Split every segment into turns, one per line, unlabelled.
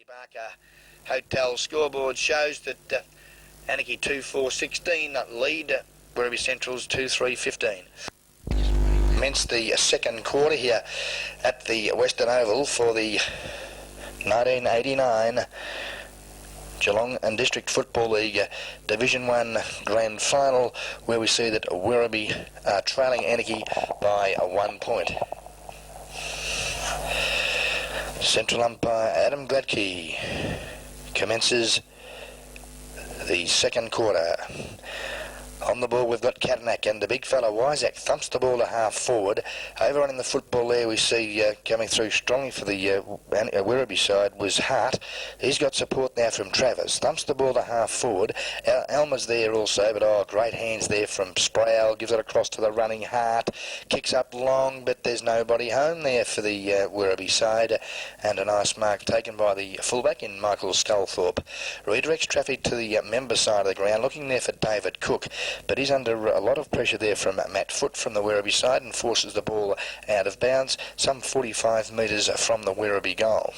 Barker Hotel scoreboard shows that Anakie 2-4-16 lead Werribee Central's 2-3-15. Commence the second quarter here at the Western Oval for the 1989 Geelong and District Football League Division 1 Grand Final, where we see that Werribee are trailing Anakie by 1 point. Central umpire Adam Gladkey commences the second quarter. On the ball we've got Katanak, and the big fella Wyzak thumps the ball to half forward. Over on in the football there we see coming through strongly for the Werribee side was Hart. He's got support now from Travers. Thumps the ball to half forward. Elmer's there also, but great hands there from Sproul. Gives it across to the running Hart. Kicks up long, but there's nobody home there for the Werribee side. And a nice mark taken by the fullback in Michael Sculthorpe. Redirects traffic to the member side of the ground, looking there for David Cook. But he's under a lot of pressure there from Matt Foote from the Werribee side and forces the ball out of bounds, some 45 metres from the Werribee goal.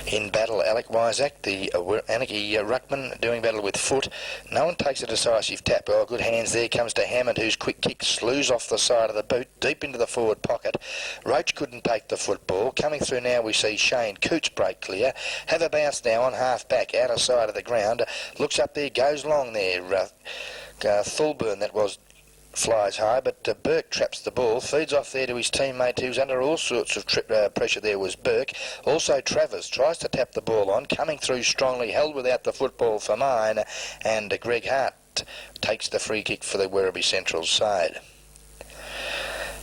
In battle, Alec Wyzak, the Anakie ruckman, doing battle with Foote. No one takes a decisive tap. Good hands there. Comes to Hammond, whose quick kick slews off the side of the boot, deep into the forward pocket. Roach couldn't take the football. Coming through now, we see Shane Coots break clear. Have a bounce now on half back, outer side of the ground. Looks up there, goes long there. Thulburn, that was, flies high, but Burke traps the ball, feeds off there to his teammate who's under all sorts of pressure. There was Burke. Also Travers tries to tap the ball on, coming through strongly, held without the football for mine, and Greg Hart takes the free kick for the Werribee Central side.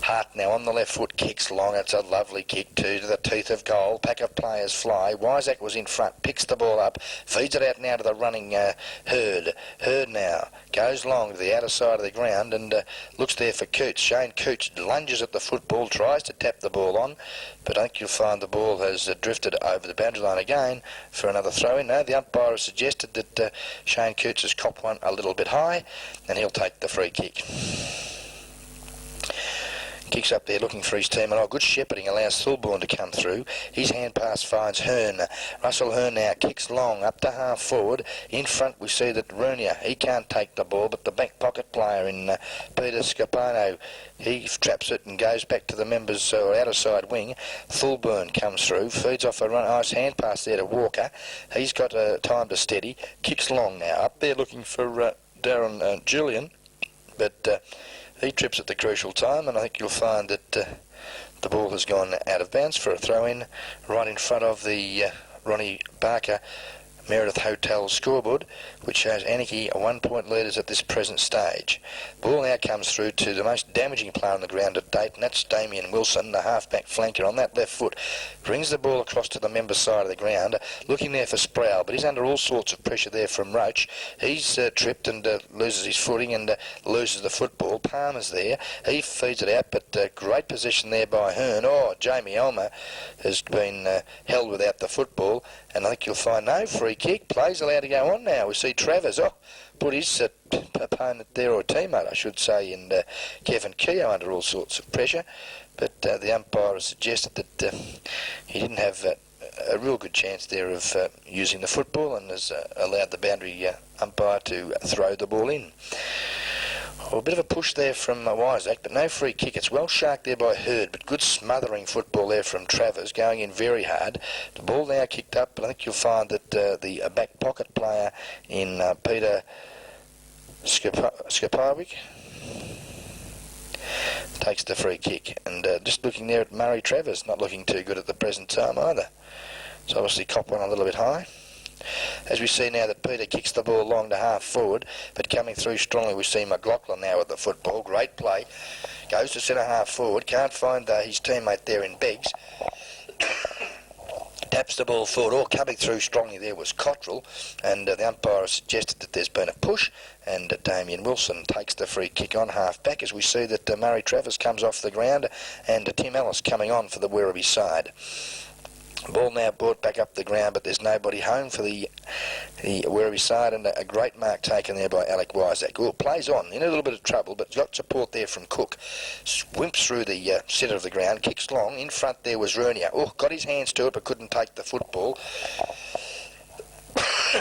Hart now on the left foot, kicks long. It's a lovely kick too, to the teeth of goal. Pack of players fly. Wyzak was in front, picks the ball up, feeds it out now to the running Hurd. Hurd now goes long to the outer side of the ground and looks there for Coots. Shane Coots lunges at the football, tries to tap the ball on, but I think you'll find the ball has drifted over the boundary line again for another throw-in. No, the umpire has suggested that Shane Coots has copped one a little bit high and he'll take the free kick. Kicks up there looking for his team, and good shepherding allows Thulburn to come through. His hand pass finds Hearn. Russell Hearn now kicks long up to half forward. In front we see that Runia, he can't take the ball, but the back pocket player in Peter Scapano, he traps it and goes back to the members or outer side wing. Thulburn comes through, feeds off a nice hand pass there to Walker. He's got time to steady, kicks long now up there looking for Darren Julian, but he trips at the crucial time, and I think you'll find that the ball has gone out of bounds for a throw-in right in front of the Ronnie Barker Meredith Hotel scoreboard, which shows Anakie 1 point leaders at this present stage. Ball now comes through to the most damaging player on the ground to date, and that's Damien Wilson, the half-back flanker on that left foot. Brings the ball across to the member side of the ground, looking there for Sproul, but he's under all sorts of pressure there from Roach. He's tripped and loses his footing and loses the football. Palmer's there. He feeds it out, but great position there by Hearn. Jamie Elmer has been held without the football, and I think you'll find no free kick. Play's allowed to go on now. We see Travers put his opponent there, or teammate I should say, and Kevin Keogh under all sorts of pressure, but the umpire has suggested that he didn't have a real good chance there of using the football, and has allowed the boundary umpire to throw the ball in. A bit of a push there from Wyzak, but no free kick. It's well sharked there by Hurd, but good smothering football there from Travers, going in very hard. The ball now kicked up, but I think you'll find that the back pocket player in Peter Skapovic takes the free kick. And just looking there at Murray Travers, not looking too good at the present time either. So obviously cop one a little bit high. As we see now that Peter kicks the ball long to half forward, but coming through strongly we see McLaughlin now with the football. Great play. Goes to centre half forward. Can't find his teammate there in Beggs. Taps the ball forward. Coming through strongly there was Cottrell, and the umpire has suggested that there's been a push, and Damien Wilson takes the free kick on half back, as we see that Murray Travers comes off the ground and Tim Ellis coming on for the Werribee side. Ball now brought back up the ground, but there's nobody home for the Werribee side, and a great mark taken there by Alec Wysack. Oh, plays on, in a little bit of trouble, but got support there from Cook. Swimps through the centre of the ground, kicks long. In front there was Werribee. Oh, got his hands to it, but couldn't take the football.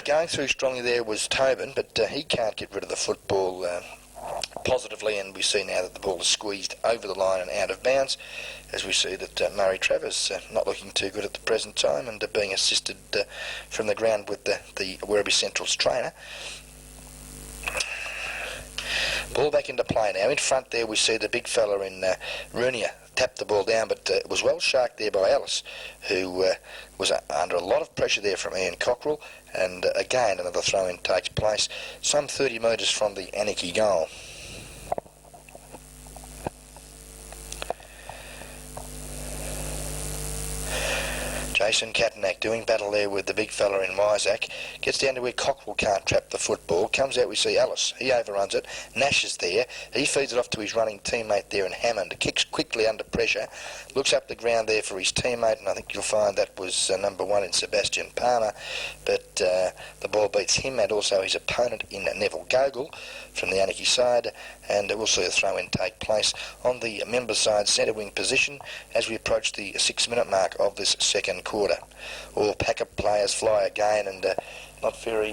Going through strongly there was Tobin, but he can't get rid of the football positively, and we see now that the ball is squeezed over the line and out of bounds, as we see that Murray Travers not looking too good at the present time, and being assisted from the ground with the Werribee Central's trainer. Ball back into play now. In front there we see the big fella in Werribee tapped the ball down, but it was well sharked there by Ellis, who was under a lot of pressure there from Ian Cockrell, and again another throw-in takes place some 30 metres from the Anakie goal. Jason Katanak doing battle there with the big fella in Wysack. Gets down to where Cockrell can't trap the football. Comes out, we see Ellis. He overruns it. Nash is there. He feeds it off to his running teammate there in Hammond. Kicks quickly under pressure. Looks up the ground there for his teammate, and I think you'll find that was number 1 in Sebastian Palmer. But the ball beats him and also his opponent in Neville Gogol from the Anakie side. And we'll see a throw-in take place on the member side centre wing position as we approach the 6-minute mark of this second quarter. All pack-up players fly again, and not very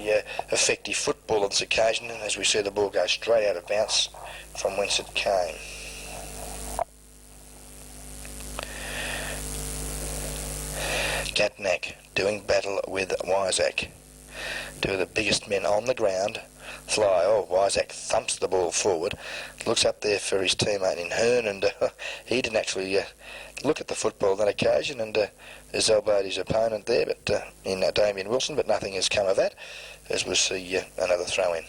effective football on this occasion, as we see the ball go straight out of bounds from whence it came. Katnak doing battle with Wysack. Two of the biggest men on the ground fly. Oh, Wysack thumps the ball forward, looks up there for his teammate in Hearn, and he didn't actually look at the football on that occasion, and has elbowed his opponent there, but in Damien Wilson, but nothing has come of that, as we'll see another throw-in.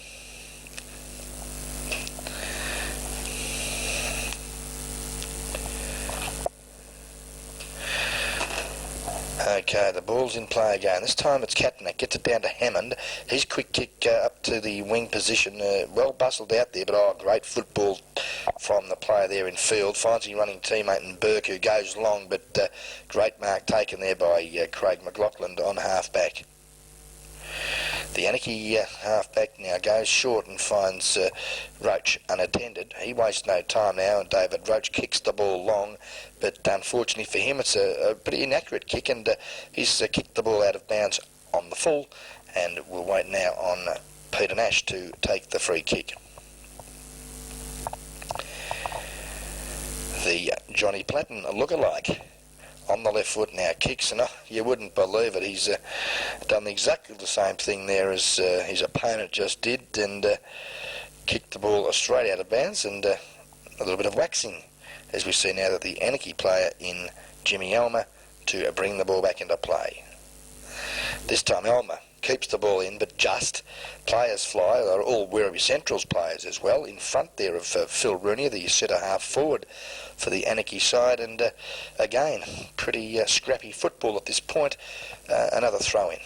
Okay, the ball's in play again. This time it's Katnak, gets it down to Hammond. His quick kick up to the wing position, well bustled out there, but great football from the player there in field. Finds his running teammate in Burke, who goes long, but great mark taken there by Craig McLaughlin on half-back. The Anakie half-back now goes short and finds Roach unattended. He wastes no time now, and David Roach kicks the ball long, but unfortunately for him it's a pretty inaccurate kick, and he's kicked the ball out of bounds on the full, and we'll wait now on Peter Nash to take the free kick. The Johnny Platten look-alike on the left foot now kicks, and you wouldn't believe it, he's done exactly the same thing there as his opponent just did, and kicked the ball straight out of bounds, and a little bit of waxing, as we see now that the Anakie player in Jimmy Elmer to bring the ball back into play. This time Elmer keeps the ball in, but just players fly. They're all Werribee Central's players as well. In front there of Phil Rooney, the centre half forward for the Anakie side, and again pretty scrappy football at this point. Another throw in.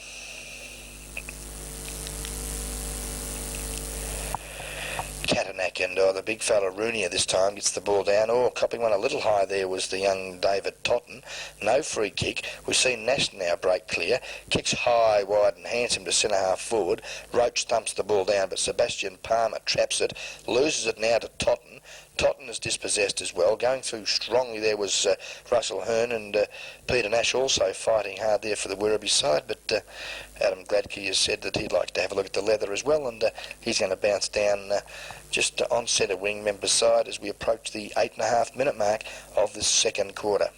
Katanak, and the big fella Rooney this time gets the ball down. Copping one a little high there was the young David Totten. No free kick. We see Nash now break clear. Kicks high, wide and handsome to centre half forward. Roach thumps the ball down, but Sebastian Palmer traps it. Loses it now to Totten. Totten is dispossessed as well. Going through strongly there was Russell Hearn, and Peter Nash also fighting hard there for the Werribee side, but Adam Gladkey has said that he'd like to have a look at the leather as well, and he's going to bounce down just on centre wing member side as we approach the 8.5 minute mark of this second quarter.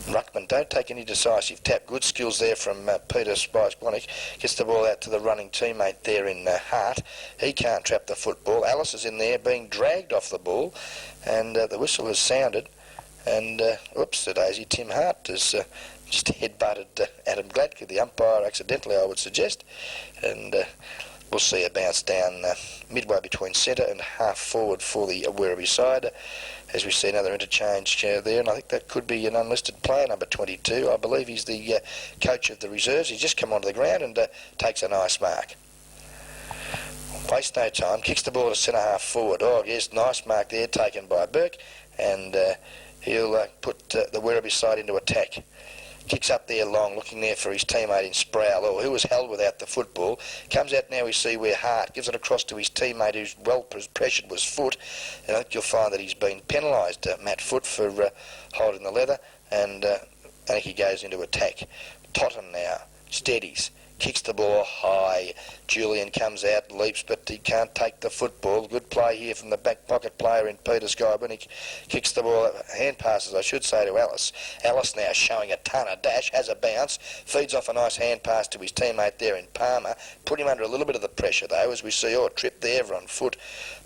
Ruckman don't take any decisive tap. Good skills there from Peter Spice-Bonnick. Gets the ball out to the running teammate there in Hart. He can't trap the football. Alice is in there being dragged off the ball, and the whistle has sounded, and oops, the daisy, Tim Hart has just headbutted Adam Gladkey, the umpire, accidentally I would suggest, and we'll see a bounce down midway between centre and half forward for the Werribee side, as we see another interchange there, and I think that could be an unlisted player, number 22. I believe he's the coach of the reserves. He's just come onto the ground and takes a nice mark. Waste no time, kicks the ball to centre half forward. Yes, nice mark there taken by Burke, and he'll put the Werribee side into attack. Kicks up there long, looking there for his teammate in Sproul, who was held without the football. Comes out now, we see where Hart gives it across to his teammate who's well pressured was Foot. And I think you'll find that he's been penalised, Matt Foot, for holding the leather. And Anakie goes into attack. Totten now, steadies. Kicks the ball high. Julian comes out, leaps, but he can't take the football. Good play here from the back pocket player in Peter Skyburn. He kicks the ball, hand passes, I should say, to Alice. Alice now showing a ton of dash, has a bounce, feeds off a nice hand pass to his teammate there in Palmer. Put him under a little bit of the pressure, though, as we see, trip there on foot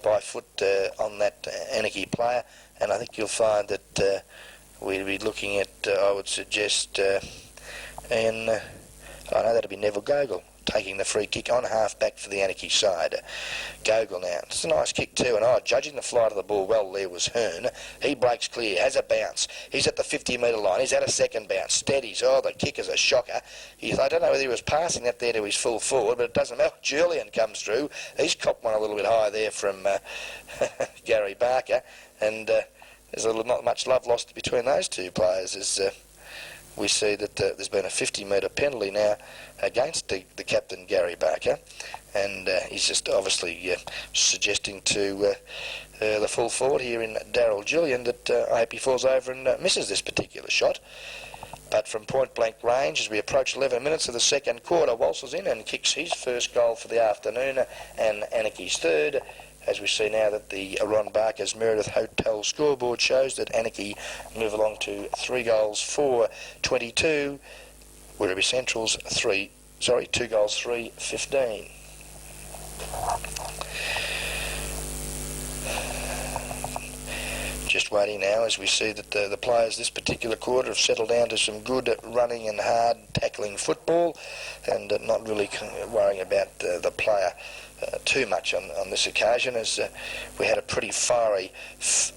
by Foot on that Anakie player. And I think you'll find that we'll be looking at, I would suggest, I know that'll be Neville Gogol taking the free kick on half-back for the Anakie side. Gogol now. It's a nice kick too, and judging the flight of the ball well there was Hearn. He breaks clear, has a bounce. He's at the 50-metre line. He's at a second bounce. Steadies. The kick is a shocker. I don't know whether he was passing that there to his full forward, but it doesn't matter. Julian comes through. He's copped one a little bit high there from Gary Barker, and there's not much love lost between those two players as we see that there's been a 50-metre penalty now against the captain, Gary Barker, and he's just obviously suggesting to the full forward here in Daryl Julian that I hope he falls over and misses this particular shot. But from point-blank range, as we approach 11 minutes of the second quarter, waltzes in and kicks his first goal for the afternoon and Anakie's third. As we see now that the Ron Barker's Meredith Hotel scoreboard shows that Anakie move along to 3 goals for 22, Werribee Central's 2 goals 3-15. Just waiting now as we see that the players this particular quarter have settled down to some good running and hard tackling football, and not really worrying about the player too much on this occasion, as we had a pretty fiery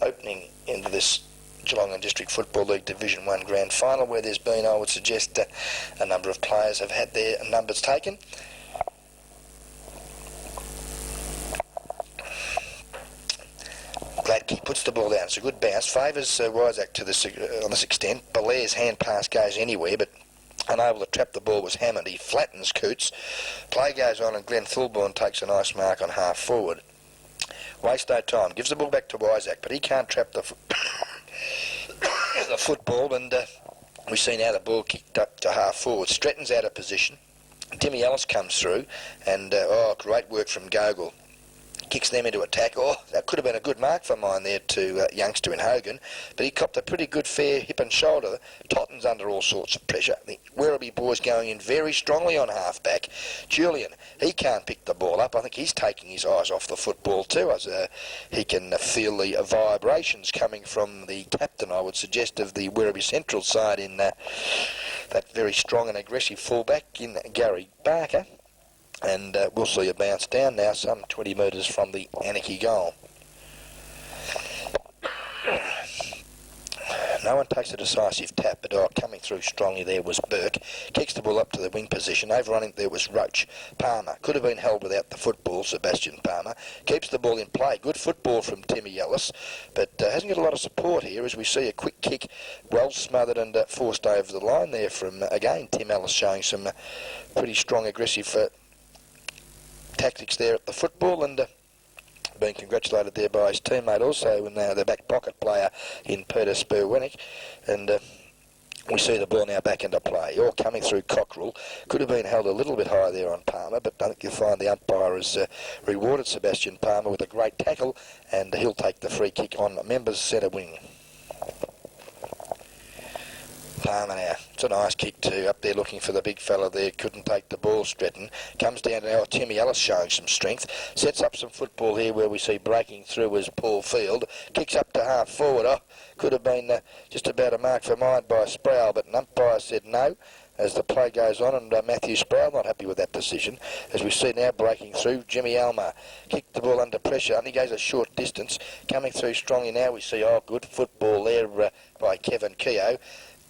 opening into this Geelong and District Football League Division 1 Grand Final, where there's been, I would suggest, a number of players have had their numbers taken. Gladkey puts the ball down. It's a good bounce. Favours Wyzak to this on this extent. Belair's hand pass goes anywhere, but unable to trap the ball was Hammond. He flattens Coots. Play goes on and Glenn Thulborn takes a nice mark on half forward. Waste no time. Gives the ball back to Wyzak, but he can't trap the football, and we see now the ball kicked up to half forward. Stretton's out of position. Timmy Ellis comes through, and great work from Gogol. Kicks them into attack. That could have been a good mark for mine there to youngster in Hogan, but he copped a pretty good fair hip and shoulder. Totten's under all sorts of pressure. The Werribee boys going in very strongly on half-back. Julian, he can't pick the ball up. I think he's taking his eyes off the football too, as he can feel the vibrations coming from the captain, I would suggest, of the Werribee Central side in that very strong and aggressive fullback in Gary Barker. And we'll see a bounce down now, some 20 metres from the Anakie goal. No one takes a decisive tap, but coming through strongly there was Burke. Kicks the ball up to the wing position. Overrunning there was Roach. Palmer could have been held without the football, Sebastian Palmer. Keeps the ball in play. Good football from Timmy Ellis, but hasn't got a lot of support here, as we see a quick kick, well smothered and forced over the line there from, again, Tim Ellis showing some pretty strong aggressive tactics there at the football, and being congratulated there by his teammate also, and the back pocket player in Peter Spurwenick. And we see the ball now back into play. All coming through Cockerell. Could have been held a little bit higher there on Palmer, but I think you'll find the umpire has rewarded Sebastian Palmer with a great tackle, and he'll take the free kick on Members centre wing. Palmer now. It's a nice kick too, up there looking for the big fella there. Couldn't take the ball, Stretton. Comes down to now Timmy Ellis showing some strength. Sets up some football here where we see breaking through as Paul Field. Kicks up to half forward. Could have been just about a mark for mine by Sproul, but an umpire said no as the play goes on, and Matthew Sproul not happy with that decision. As we see now breaking through, Jimmy Alma kicked the ball under pressure, only goes a short distance. Coming through strongly now, we see good football there by Kevin Keogh.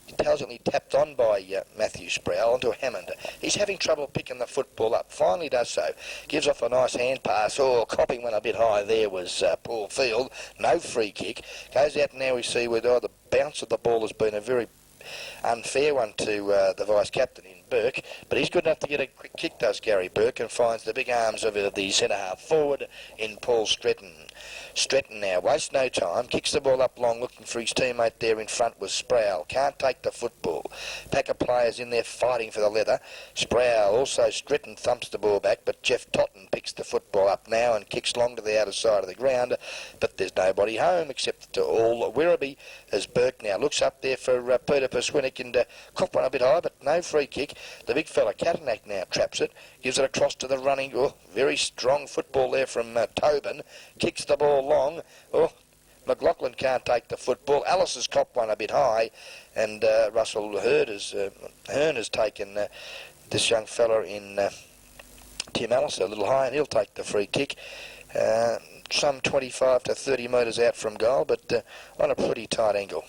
Intelligently tapped on by Matthew Sproul onto Hammond. He's having trouble picking the football up. Finally does so. Gives off a nice hand pass. Copping one a bit high there was Paul Field. No free kick. Goes out now, we see where the bounce of the ball has been a very unfair one to the vice-captain in Burke, but he's good enough to get a quick kick, does Gary Burke, and finds the big arms of the centre-half forward in Paul Stretton. Stretton now wastes no time, kicks the ball up long, looking for his teammate there in front was Sproul. Can't take the football. Pack of players in there fighting for the leather. Sproul, also Stretton thumps the ball back, but Jeff Totten picks the football up now and kicks long to the outer side of the ground, but there's nobody home except all Werribee, as Burke now looks up there for Peter Perswinnick and caught one a bit high, but no free kick. The big fella Katanak now traps it, gives it across to the running, very strong football there from Tobin, kicks the ball long. McLaughlin can't take the football. Ellis has copped one a bit high, and Russell Hearn has taken this young fella in Tim Ellis a little high, and he'll take the free kick. Some 25 to 30 metres out from goal, but on a pretty tight angle.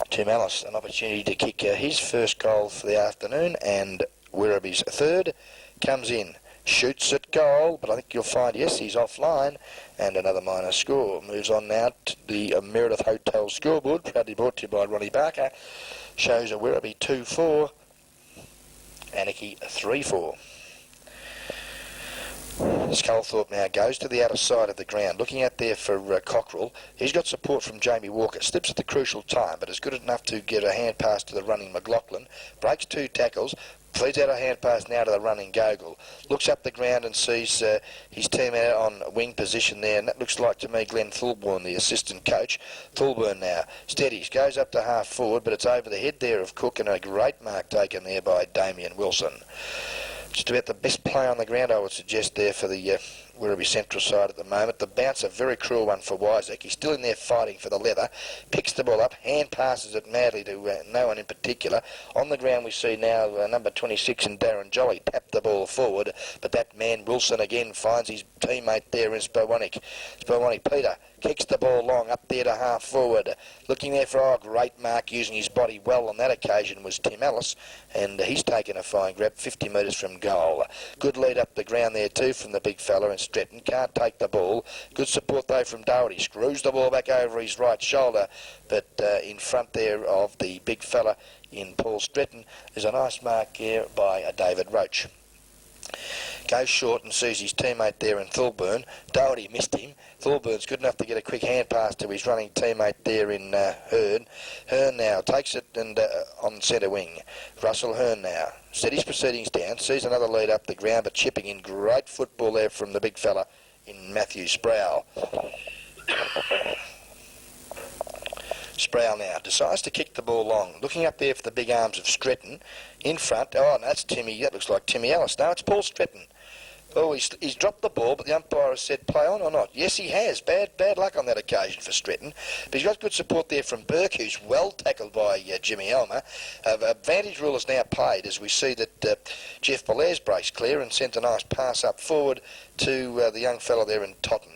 Tim Ellis, an opportunity to kick his first goal for the afternoon, and Werribee's third, comes in, shoots at goal, but I think you'll find, yes, he's offline, and another minor score. Moves on now to the Meredith Hotel scoreboard, proudly brought to you by Ronnie Barker. Shows a Werribee 2-4, Anakie 3-4. Sculthorpe now goes to the outer side of the ground, looking out there for Cockrell. He's got support from Jamie Walker, slips at the crucial time, but is good enough to get a hand pass to the running McLaughlin, breaks 2 tackles, feeds out a hand pass now to the running Gogol, looks up the ground and sees his team out on wing position there, and that looks like to me Glenn Thulburn, the assistant coach. Thulburn now steadies, goes up to half forward, but it's over the head there of Cook, and a great mark taken there by Damien Wilson. Just about the best play on the ground, I would suggest, there for the Werribee Central side at the moment. The bounce, a very cruel one for Wyzek. He's still in there fighting for the leather. Picks the ball up, hand passes it madly to no one in particular. On the ground we see now number 26 and Darren Jolly tap the ball forward, but that man Wilson again finds his teammate there in Spowonic. Peter kicks the ball long up there to half forward. Looking there for a great mark, using his body well on that occasion was Tim Ellis, and he's taken a fine grab 50 metres from goal. Good lead up the ground there too from the big fella in Stretton. Can't take the ball. Good support though from Doherty. Screws the ball back over his right shoulder, but in front there of the big fella in Paul Stretton is a nice mark here by David Roach. Goes short and sees his teammate there in Thulburn. Doherty missed him. Thulburn's good enough to get a quick hand pass to his running teammate there in Hearn. Hearn now takes it and on centre wing. Russell Hearn now steadies proceedings down, sees another lead up the ground, but chipping in. Great football there from the big fella in Matthew Sproul. Sproul now decides to kick the ball long, looking up there for the big arms of Stretton in front. Oh, no, that's Timmy. That looks like Timmy Ellis. No, it's Paul Stretton. Oh, he's dropped the ball, but the umpire has said play on or not. Yes, he has. Bad luck on that occasion for Stretton. But he's got good support there from Burke, who's well tackled by Jimmy Elmer. Advantage rule is now played as we see that Jeff Belair's breaks clear and sent a nice pass up forward to the young fellow there in Totten.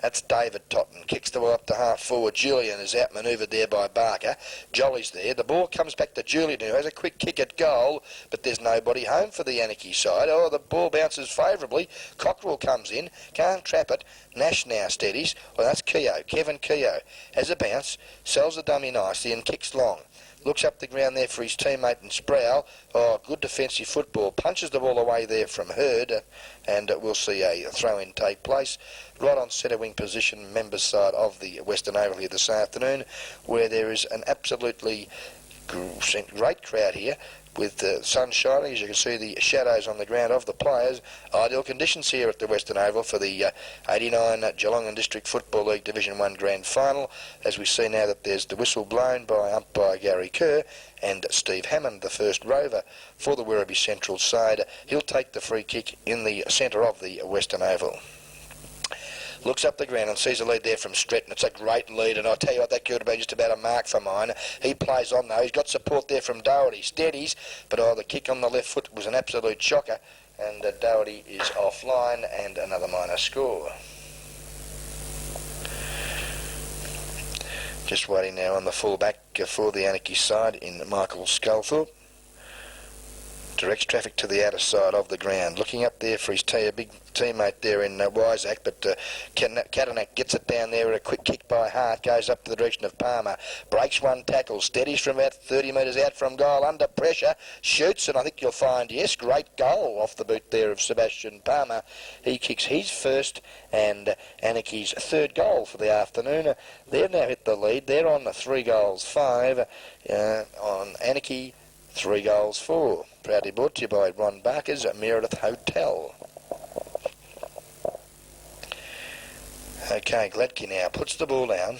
That's David Totten. Kicks the ball up to half forward. Julian is outmanoeuvred there by Barker. Jolly's there. The ball comes back to Julian, who has a quick kick at goal, but there's nobody home for the Anakie side. Oh, the ball bounces favourably. Cockrell comes in. Can't trap it. Nash now steadies. Well, that's Keogh. Kevin Keogh has a bounce. Sells the dummy nicely and kicks long. Looks up the ground there for his teammate in Sproul. Oh, good defensive football. Punches the ball away there from Hurd, and we'll see a throw-in take place right on centre wing position, members' side of the Western Oval here this afternoon, where there is an absolutely great crowd here with the sun shining. As you can see, the shadows on the ground of the players. Ideal conditions here at the Western Oval for the 89 Geelong and District Football League Division 1 Grand Final, as we see now that there's the whistle blown by umpire Gary Kerr, and Steve Hammond, the first rover for the Werribee Central side. He'll take the free kick in the centre of the Western Oval. Looks up the ground and sees a lead there from Stretton. It's a great lead, and I tell you what, that could have been just about a mark for mine. He plays on though. He's got support there from Doherty. Steadies, but the kick on the left foot was an absolute shocker, and Doherty is offline, and another minor score. Just waiting now on the full back for the Anakie side in Michael Sculthorpe Directs traffic to the outer side of the ground. Looking up there for his big teammate there in Wysack, but Anakie gets it down there with a quick kick by Hart, goes up to the direction of Palmer, breaks one tackle, steadies from about 30 metres out from goal, under pressure, shoots, and I think you'll find, yes, great goal off the boot there of Sebastian Palmer. He kicks his first and Anakie's third goal for the afternoon. They've now hit the lead. They're on 3 goals 5 on Anakie, 3 goals 4. Proudly brought to you by Ron Barker's Meredith Hotel. Okay, Gladke now puts the ball down.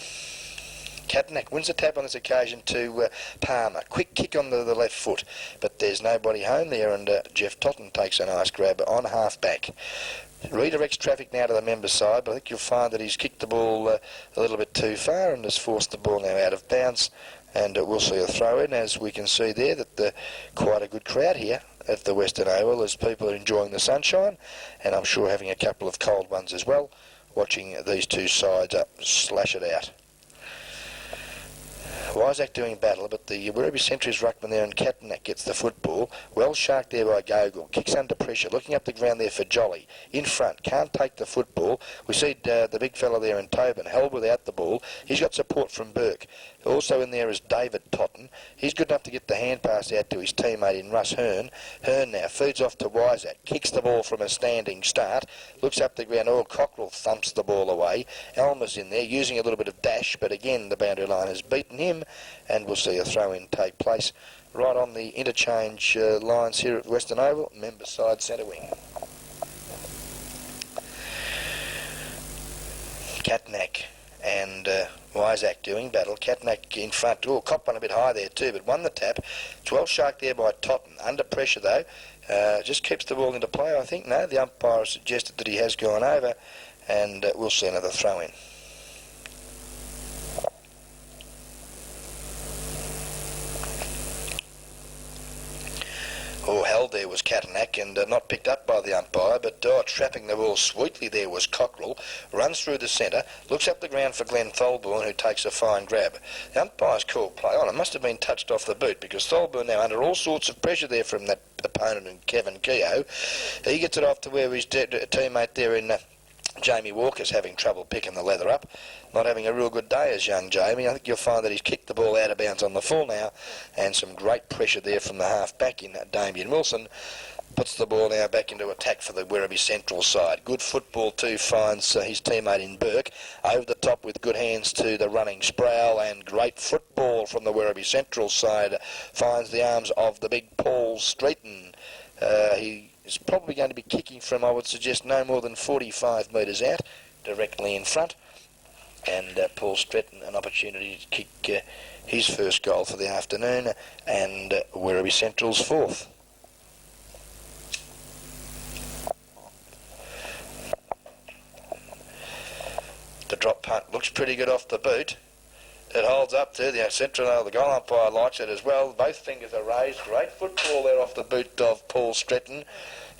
Anakie wins the tap on this occasion to Palmer. Quick kick on the left foot, but there's nobody home there, and Jeff Totten takes a nice grab on half-back. Redirects traffic now to the member side, but I think you'll find that he's kicked the ball a little bit too far and has forced the ball now out of bounds, and we'll see a throw-in, as we can see there that quite a good crowd here at the Western Oval as people are enjoying the sunshine, and I'm sure having a couple of cold ones as well, watching these two sides slash it out. Wysack doing battle, but the Werribee Sentry's ruckman there, and Anakie gets the football. Well sharked there by Gogol. Kicks under pressure. Looking up the ground there for Jolly. In front. Can't take the football. We see the big fella there in Tobin held without the ball. He's got support from Burke. Also in there is David Totten. He's good enough to get the hand pass out to his teammate in Russ Hearn. Hearn now feeds off to Wysack. Kicks the ball from a standing start. Looks up the ground. Cockrell thumps the ball away. Elmer's in there using a little bit of dash, but again the boundary line has beaten him, and we'll see a throw-in take place right on the interchange lines here at Western Oval, member side centre wing. Anakie and Wysack doing battle. Anakie in front. Copped one a bit high there too, but won the tap. It's well sharked there by Totten. Under pressure though. Just keeps the ball into play, I think. No, the umpire suggested that he has gone over, and we'll see another throw-in. Held there was Anakie, and not picked up by the umpire, but trapping the ball sweetly there was Cockrell. Runs through the centre, looks up the ground for Glenn Tholborn, who takes a fine grab. The umpire's called play on. It must have been touched off the boot, because Tholborn now under all sorts of pressure there from that opponent and Kevin Keogh. He gets it off to where his teammate there in Jamie Walker's having trouble picking the leather up. Not having a real good day as young Jamie. I think you'll find that he's kicked the ball out of bounds on the full now, and some great pressure there from the half-back in Damien Wilson. Puts the ball now back into attack for the Werribee Central side. Good football too, finds his teammate in Burke. Over the top with good hands to the running Sproul, and great football from the Werribee Central side. Finds the arms of the big Paul Streeton. He is probably going to be kicking from, I would suggest, no more than 45 metres out, directly in front. And Paul Stretton an opportunity to kick his first goal for the afternoon, and Werribee Central's fourth. The drop punt looks pretty good off the boot. It holds up there. The central, the goal umpire likes it as well. Both fingers are raised. Great football there off the boot of Paul Stretton.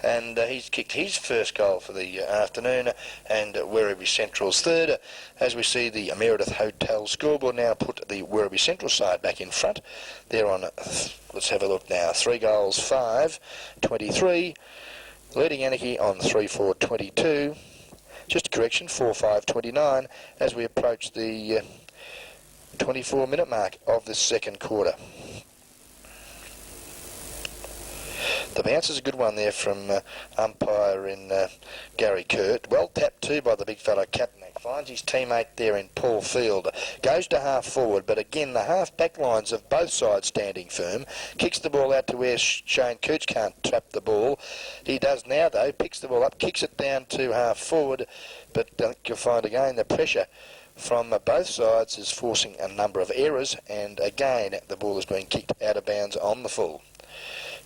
And he's kicked his first goal for the afternoon, and Werribee Central's third. As we see the Meredith Hotel scoreboard now put the Werribee Central side back in front. They're on, let's have a look now, 3 goals 5, 23. Leading Anakie on 3-4, 22. Just a correction, 4-5, 29, as we approach the 24-minute mark of this second quarter. The bounce is a good one there from umpire in Gary Kurt. Well tapped too by the big fellow Anakie. Finds his teammate there in Paul Field. Goes to half forward, but again the half back lines of both sides standing firm. Kicks the ball out to where Shane Cooch can't trap the ball. He does now though. Picks the ball up, kicks it down to half forward, but you'll find again the pressure from both sides is forcing a number of errors, and again the ball is being kicked out of bounds on the full.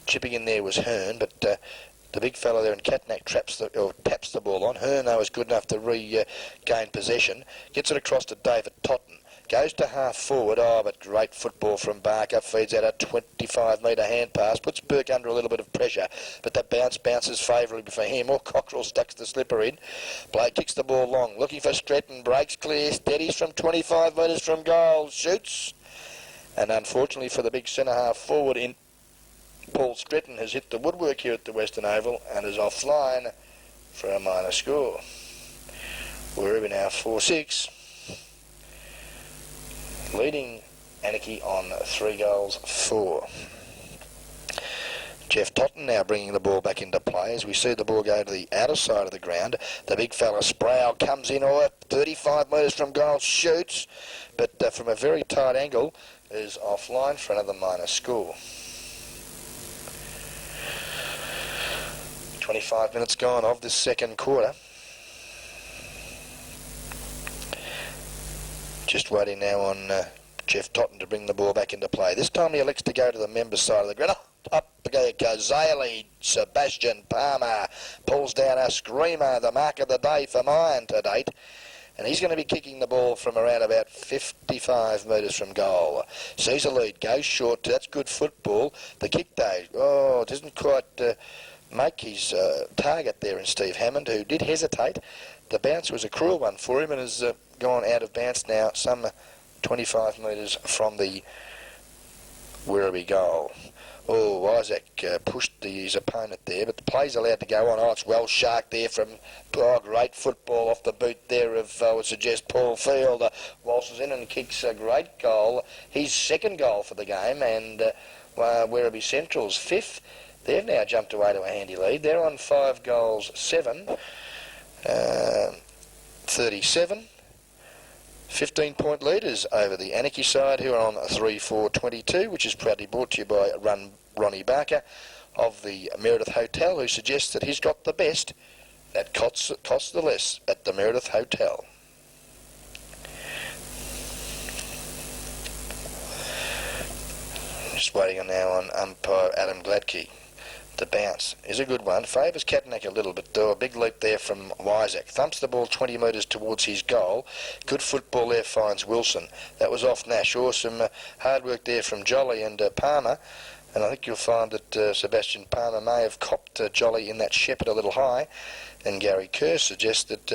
Chipping in there was Hearn, but the big fellow there in Anakie taps the ball on. Hearn, though, is good enough to regain possession. Gets it across to David Totten. Goes to half forward. But great football from Barker. Feeds out a 25-metre hand pass. Puts Burke under a little bit of pressure, but that bounces favourably for him. Cockrell ducks the slipper in. Blake kicks the ball long. Looking for Stretton. Breaks clear. Steadies from 25 metres from goal. Shoots. And unfortunately for the big centre half forward in Paul Stretton has hit the woodwork here at the Western Oval and is offline for a minor score. Werribee now 4-6, leading Anakie on 3 goals 4. Jeff Totten now bringing the ball back into play as we see the ball go to the outer side of the ground. The big fella Sproul comes in 35 metres from goal, shoots, but from a very tight angle is offline for another minor score. 25 minutes gone of this second quarter. Just waiting now on Jeff Totten to bring the ball back into play. This time he elects to go to the member side of the ground. Up goes Zaley. Sebastian Palmer pulls down a screamer, the mark of the day for mine to date. And he's going to be kicking the ball from around about 55 metres from goal. Sees a lead, goes short. That's good football. The kick though, it doesn't quite make his target there in Steve Hammond, who did hesitate. The bounce was a cruel one for him and has gone out of bounds now some 25 metres from the Werribee goal. Isaac pushed his opponent there, but the play's allowed to go on. It's well sharked there from great football off the boot there of, I would suggest, Paul Field. Waltzes in and kicks a great goal. His second goal for the game, and Werribee Central's 5th. They've now jumped away to a handy lead. They're on 5 goals 7, 37. 15-point leaders over the Anakie side, who are on 3-4-22, which is proudly brought to you by Ronnie Barker of the Meredith Hotel, who suggests that he's got the best that costs the less at the Meredith Hotel. Just waiting on now on umpire Adam Gladkey. The bounce is a good one. Favours Catanack a little bit though. A big leap there from Isaac. Thumps the ball 20 metres towards his goal. Good football there finds Wilson. That was off Nash. Awesome hard work there from Jolly and Palmer. And I think you'll find that Sebastian Palmer may have copped Jolly in that shepherd a little high. And Gary Kerr suggests that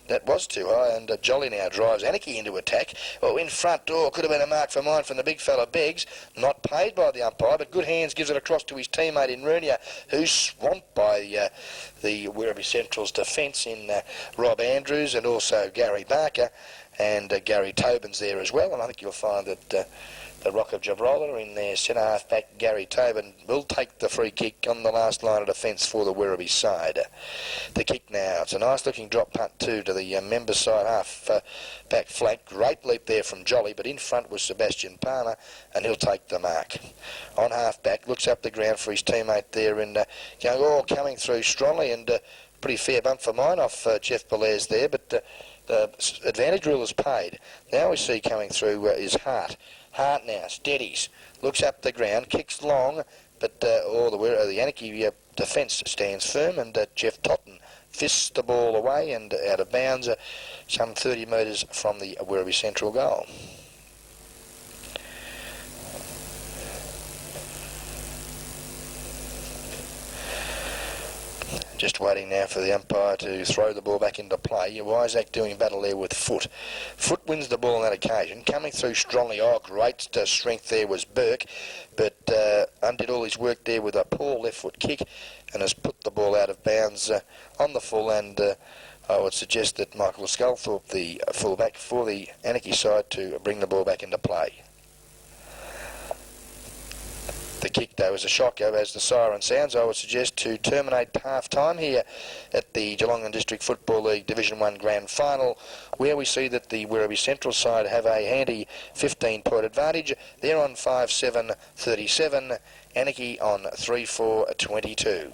that was too high, and Jolly now drives Anakie into attack. In front, could have been a mark for mine from the big fella Beggs. Not paid by the umpire, but good hands, gives it across to his teammate in Runia, who's swamped by the Werribee Central's defence in Rob Andrews and also Gary Barker, and Gary Tobin's there as well. And I think you'll find that the Rock of Gibraltar in their centre half back, Gary Tobin, will take the free kick on the last line of defence for the Werribee side. The kick now, it's a nice looking drop punt too to the member side half back flank. Great leap there from Jolly, but in front was Sebastian Palmer, and he'll take the mark. On half back, looks up the ground for his teammate there, and coming through strongly, and pretty fair bump for mine off Jeff Belair's there, but the advantage rule is paid. Now we see coming through is Hart. Hart now steadies, looks up the ground, kicks long, but the Anakie defence stands firm, and Jeff Totten fists the ball away and out of bounds, some 30 metres from the Werribee Central goal. Just waiting now for the umpire to throw the ball back into play. Isaac doing battle there with Foot. Foot wins the ball on that occasion. Coming through strongly. Great strength there was Burke, but undid all his work there with a poor left foot kick and has put the ball out of bounds on the full, and I would suggest that Michael Sculthorpe, the fullback for the Anakie side, to bring the ball back into play. The kick, though, is a shocker as the siren sounds. I would suggest to terminate half-time here at the Geelong and District Football League Division 1 Grand Final, where we see that the Werribee Central side have a handy 15-point advantage. They're on 5-7-37, Anakie on 3-4-22.